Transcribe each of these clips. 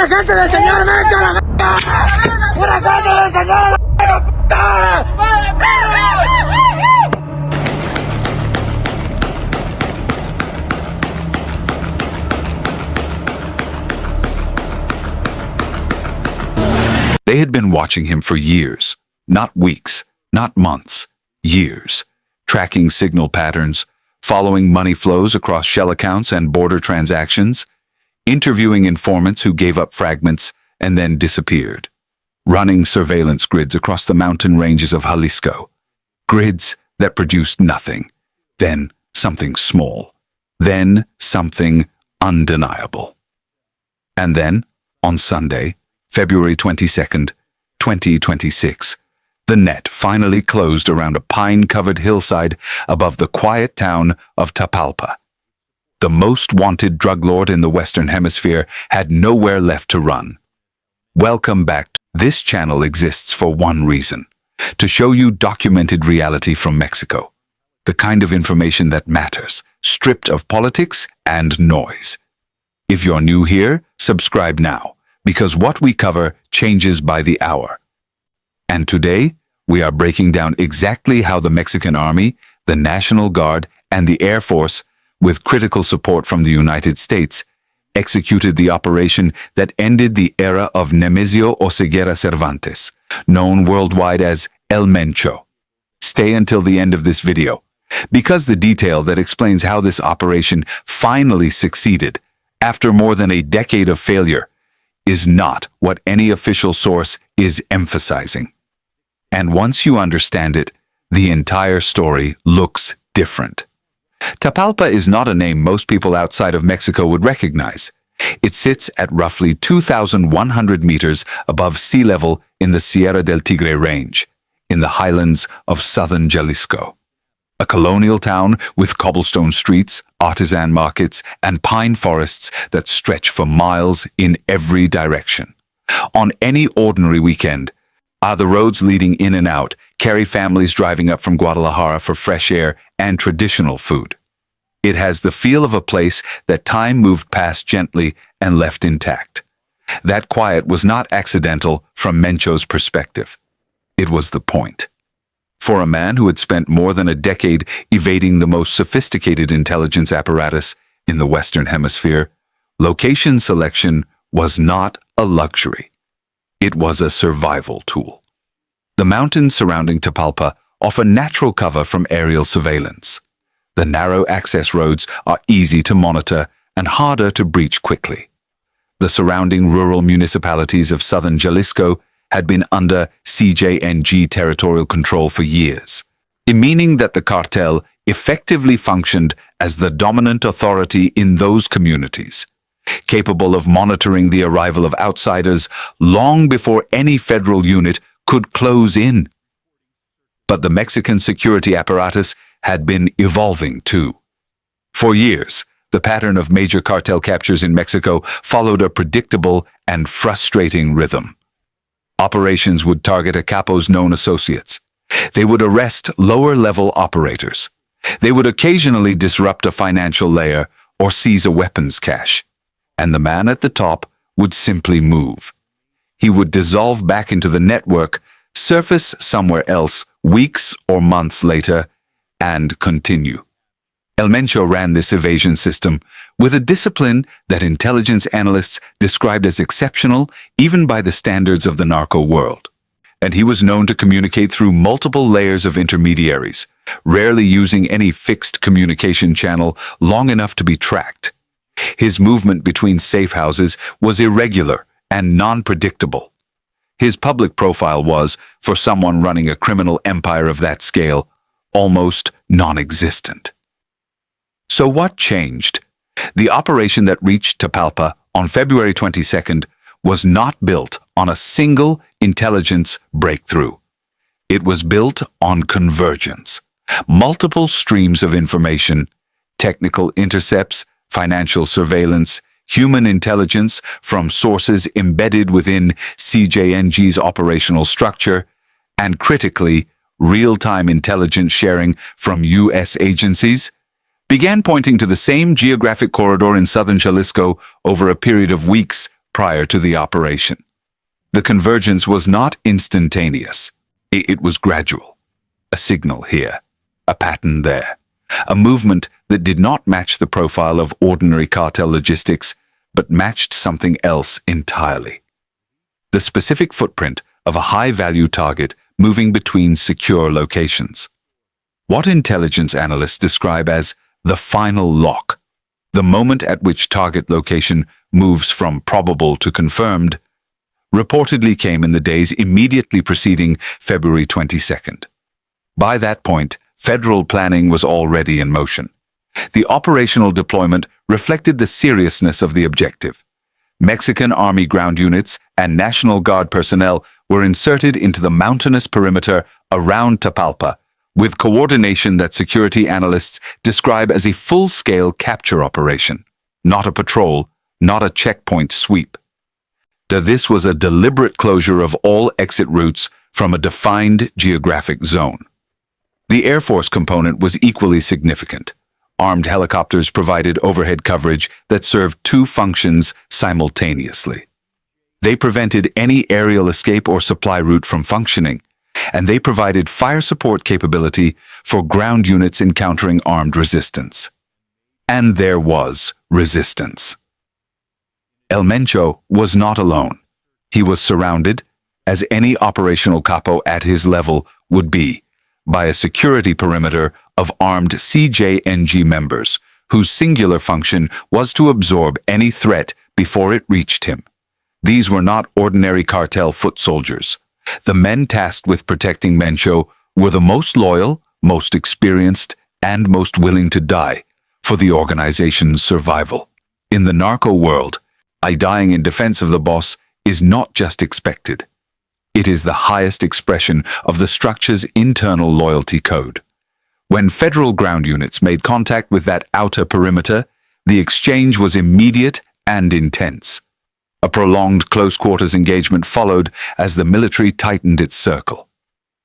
la gente del señor Mencho a la verga! ¡Pura gente del señor a la verga, They had been watching him for years, not weeks, not months, years, tracking signal patterns, following money flows across shell accounts and border transactions, interviewing informants who gave up fragments and then disappeared, running surveillance grids across the mountain ranges of Jalisco, grids that produced nothing, then something small, then something undeniable. And then, on Sunday, February 22nd, 2026, the net finally closed around a pine-covered hillside above the quiet town of Tapalpa. The most wanted drug lord in the Western Hemisphere had nowhere left to run. Welcome back. This channel exists for one reason: to show you documented reality from Mexico. The kind of information that matters, stripped of politics and noise. If you're new here, subscribe now, because what we cover changes by the hour. And today, we are breaking down exactly how the Mexican Army, the National Guard, and the Air Force, with critical support from the United States, executed the operation that ended the era of Nemesio Oseguera Cervantes, known worldwide as El Mencho. Stay until the end of this video, because the detail that explains how this operation finally succeeded, after more than a decade of failure, is not what any official source is emphasizing. And once you understand it, the entire story looks different. Tapalpa is not a name most people outside of Mexico would recognize. It sits at roughly 2,100 meters above sea level in the Sierra del Tigre range, in the highlands of southern Jalisco. A colonial town with cobblestone streets, artisan markets, and pine forests that stretch for miles in every direction. On any ordinary weekend, the roads leading in and out carry families driving up from Guadalajara for fresh air and traditional food. It has the feel of a place that time moved past gently and left intact. That quiet was not accidental from Mencho's perspective. It was the point. For a man who had spent more than a decade evading the most sophisticated intelligence apparatus in the Western Hemisphere, location selection was not a luxury. It was a survival tool. The mountains surrounding Tapalpa offer natural cover from aerial surveillance. The narrow access roads are easy to monitor and harder to breach quickly. The surrounding rural municipalities of southern Jalisco had been under CJNG territorial control for years, meaning that the cartel effectively functioned as the dominant authority in those communities, capable of monitoring the arrival of outsiders long before any federal unit could close in. But the Mexican security apparatus had been evolving too. For years, the pattern of major cartel captures in Mexico followed a predictable and frustrating rhythm. Operations would target a capo's known associates. They would arrest lower-level operators. They would occasionally disrupt a financial layer or seize a weapons cache. And the man at the top would simply move. He would dissolve back into the network, surface somewhere else weeks or months later, and continue. El Mencho ran this evasion system with a discipline that intelligence analysts described as exceptional even by the standards of the narco world. And he was known to communicate through multiple layers of intermediaries, rarely using any fixed communication channel long enough to be tracked. His movement between safe houses was irregular and non-predictable. His public profile was, for someone running a criminal empire of that scale, almost non-existent. So what changed? The operation that reached Tapalpa on February 22nd was not built on a single intelligence breakthrough. It was built on convergence, multiple streams of information, technical intercepts, financial surveillance, human intelligence from sources embedded within CJNG's operational structure, and critically, real-time intelligence sharing from U.S. agencies, began pointing to the same geographic corridor in southern Jalisco over a period of weeks prior to the operation. The convergence was not instantaneous. It was gradual. A signal here, a pattern there, a movement that did not match the profile of ordinary cartel logistics, but matched something else entirely. The specific footprint of a high-value target moving between secure locations. What intelligence analysts describe as the final lock, the moment at which target location moves from probable to confirmed, reportedly came in the days immediately preceding February 22nd. By that point, federal planning was already in motion. The operational deployment reflected the seriousness of the objective. Mexican Army ground units and National Guard personnel were inserted into the mountainous perimeter around Tapalpa, with coordination that security analysts describe as a full-scale capture operation, not a patrol, not a checkpoint sweep. This was a deliberate closure of all exit routes from a defined geographic zone. The Air Force component was equally significant. Armed helicopters provided overhead coverage that served two functions simultaneously. They prevented any aerial escape or supply route from functioning, and they provided fire support capability for ground units encountering armed resistance. And there was resistance. El Mencho was not alone. He was surrounded, as any operational capo at his level would be, by a security perimeter of armed CJNG members, whose singular function was to absorb any threat before it reached him. These were not ordinary cartel foot soldiers. The men tasked with protecting Mencho were the most loyal, most experienced, and most willing to die for the organization's survival. In the narco world, dying in defense of the boss is not just expected. It is the highest expression of the structure's internal loyalty code. When federal ground units made contact with that outer perimeter, the exchange was immediate and intense. A prolonged close-quarters engagement followed as the military tightened its circle.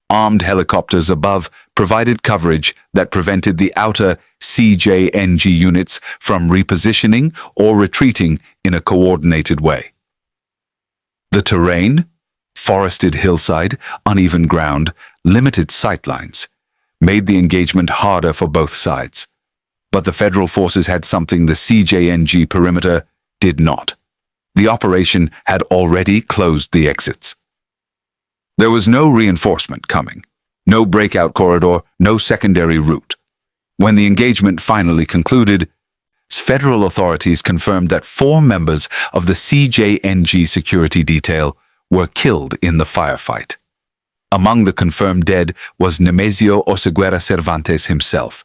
Armed helicopters above provided coverage that prevented the outer CJNG units from repositioning or retreating in a coordinated way. The terrain, forested hillside, uneven ground, limited sightlines, made the engagement harder for both sides. But the federal forces had something the CJNG perimeter did not. The operation had already closed the exits. There was no reinforcement coming, no breakout corridor, no secondary route. When the engagement finally concluded, federal authorities confirmed that 4 members of the CJNG security detail were killed in the firefight. Among the confirmed dead was Nemesio Oseguera Cervantes himself,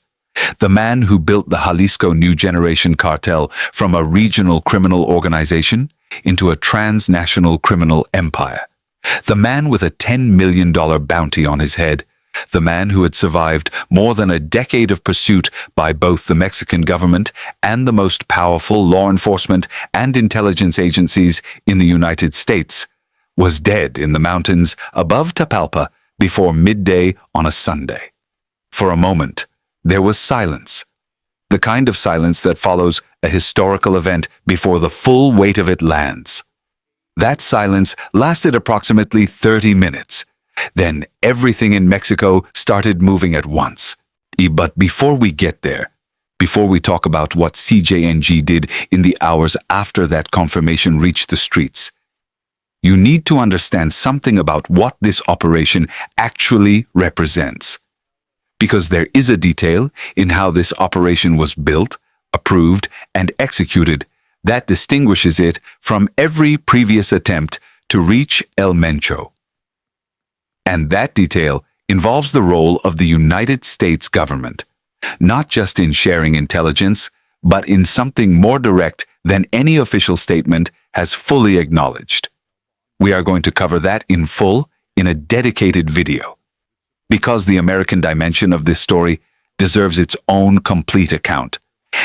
the man who built the Jalisco New Generation Cartel from a regional criminal organization into a transnational criminal empire. The man with a $10 million bounty on his head, the man who had survived more than a decade of pursuit by both the Mexican government and the most powerful law enforcement and intelligence agencies in the United States, was dead in the mountains above Tapalpa before midday on a Sunday. For a moment, there was silence, the kind of silence that follows a historical event before the full weight of it lands. That silence lasted approximately 30 minutes. Then everything in Mexico started moving at once. But before we get there, before we talk about what CJNG did in the hours after that confirmation reached the streets, you need to understand something about what this operation actually represents. Because there is a detail in how this operation was built, approved, and executed that distinguishes it from every previous attempt to reach El Mencho. And that detail involves the role of the United States government, not just in sharing intelligence, but in something more direct than any official statement has fully acknowledged. We are going to cover that in full in a dedicated video, because the American dimension of this story deserves its own complete account,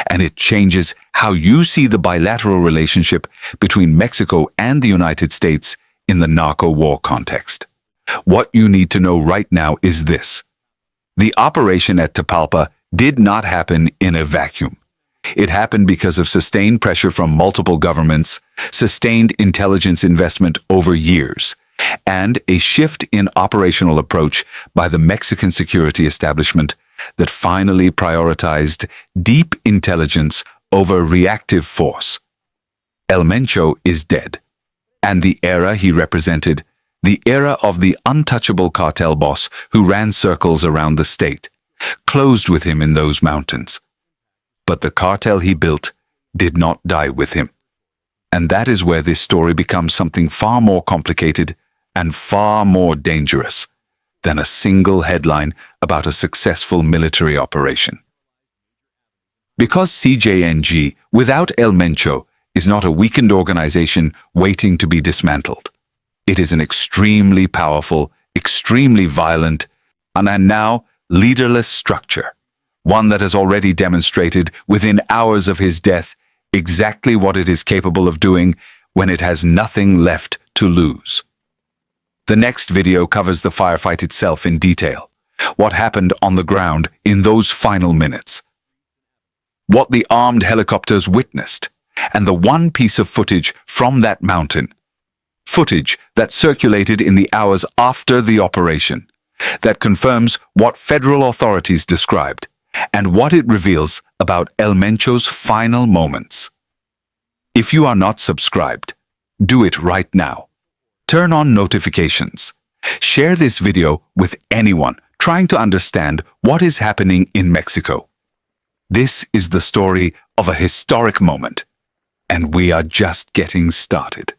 and it changes how you see the bilateral relationship between Mexico and the United States in the narco war context. What you need to know right now is this. The operation at Tapalpa did not happen in a vacuum. It happened because of sustained pressure from multiple governments, sustained intelligence investment over years, and a shift in operational approach by the Mexican security establishment that finally prioritized deep intelligence over reactive force. El Mencho is dead, and the era he represented, the era of the untouchable cartel boss who ran circles around the state, closed with him in those mountains. But the cartel he built did not die with him. And that is where this story becomes something far more complicated and far more dangerous than a single headline about a successful military operation. Because CJNG, without El Mencho, is not a weakened organization waiting to be dismantled. It is an extremely powerful, extremely violent, and now leaderless structure. One that has already demonstrated within hours of his death exactly what it is capable of doing when it has nothing left to lose. The next video covers the firefight itself in detail, what happened on the ground in those final minutes, what the armed helicopters witnessed, and the one piece of footage from that mountain, footage that circulated in the hours after the operation, that confirms what federal authorities described, and what it reveals about El Mencho's final moments. If you are not subscribed, do it right now. Turn on notifications. Share this video with anyone trying to understand what is happening in Mexico. This is the story of a historic moment, and we are just getting started.